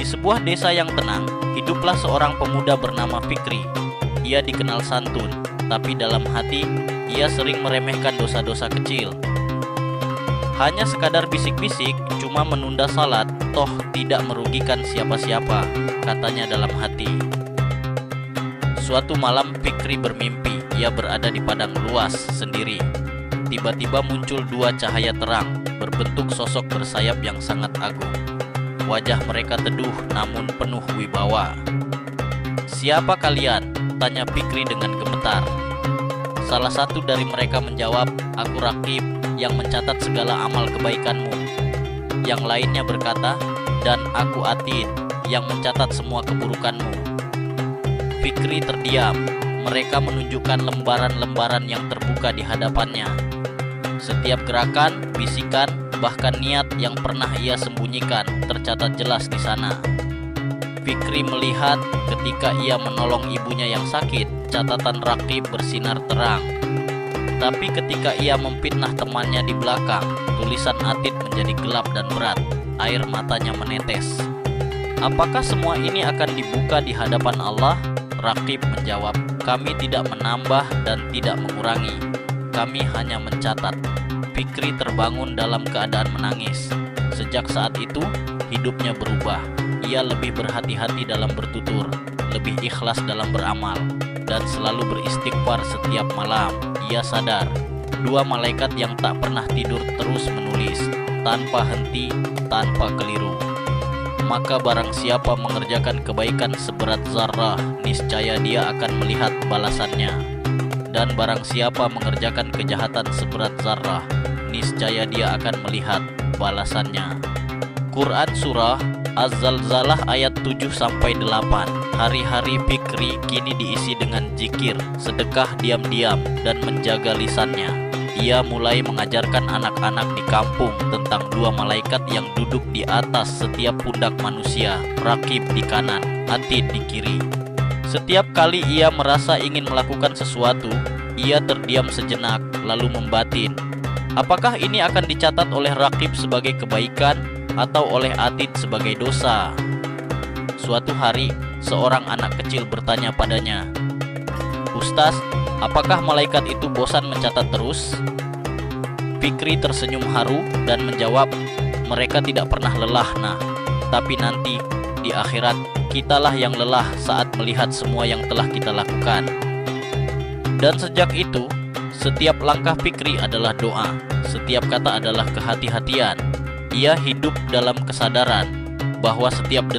Di sebuah desa yang tenang, hiduplah seorang pemuda bernama Fikri. Ia dikenal santun, tapi dalam hati, ia sering meremehkan dosa-dosa kecil. Hanya sekadar bisik-bisik, cuma menunda salat, toh tidak merugikan siapa-siapa, katanya dalam hati. Suatu malam Fikri bermimpi, ia berada di padang luas sendiri. Tiba-tiba muncul dua cahaya terang, berbentuk sosok bersayap yang sangat agung. Wajah mereka teduh namun penuh wibawa. "Siapa kalian?" tanya Fikri dengan gemetar. Salah satu dari mereka menjawab, "Aku Raqib yang mencatat segala amal kebaikanmu." Yang lainnya berkata, "Dan aku Atid yang mencatat semua keburukanmu." Fikri terdiam. Mereka menunjukkan lembaran-lembaran yang terbuka di hadapannya. Setiap gerakan, bisikan, bahkan niat yang pernah ia sembunyikan tercatat jelas di sana. Fikri melihat ketika ia menolong ibunya yang sakit, catatan Raqib bersinar terang. Tapi ketika ia memfitnah temannya di belakang, tulisan Atid menjadi gelap dan berat. Air matanya menetes. "Apakah semua ini akan dibuka di hadapan Allah?" Raqib menjawab, "Kami tidak menambah dan tidak mengurangi. Kami hanya mencatat." Fikri terbangun dalam keadaan menangis. Sejak saat itu, hidupnya berubah. Ia lebih berhati-hati dalam bertutur, lebih ikhlas dalam beramal, dan selalu beristighfar setiap malam. Ia sadar, dua malaikat yang tak pernah tidur terus menulis, tanpa henti, tanpa keliru. Maka barang siapa mengerjakan kebaikan seberat zarrah, niscaya dia akan melihat balasannya. Dan barang siapa mengerjakan kejahatan seberat zarrah, niscaya dia akan melihat balasannya. Quran Surah Az-Zalzalah ayat 7-8. Hari-hari Fikri kini diisi dengan zikir, sedekah diam-diam, dan menjaga lisannya. Ia mulai mengajarkan anak-anak di kampung tentang dua malaikat yang duduk di atas setiap pundak manusia, Raqib di kanan, Atid di kiri. Setiap kali ia merasa ingin melakukan sesuatu, ia terdiam sejenak, lalu membatin, apakah ini akan dicatat oleh Raqib sebagai kebaikan atau oleh Atid sebagai dosa? Suatu hari, seorang anak kecil bertanya padanya, "Ustaz, apakah malaikat itu bosan mencatat terus?" Fikri tersenyum haru dan menjawab, "Mereka tidak pernah lelah, nah. Tapi nanti, di akhirat, kitalah yang lelah saat melihat semua yang telah kita lakukan." Dan sejak itu, setiap langkah Fikri adalah doa, setiap kata adalah kehati-hatian. Ia hidup dalam kesadaran bahwa setiap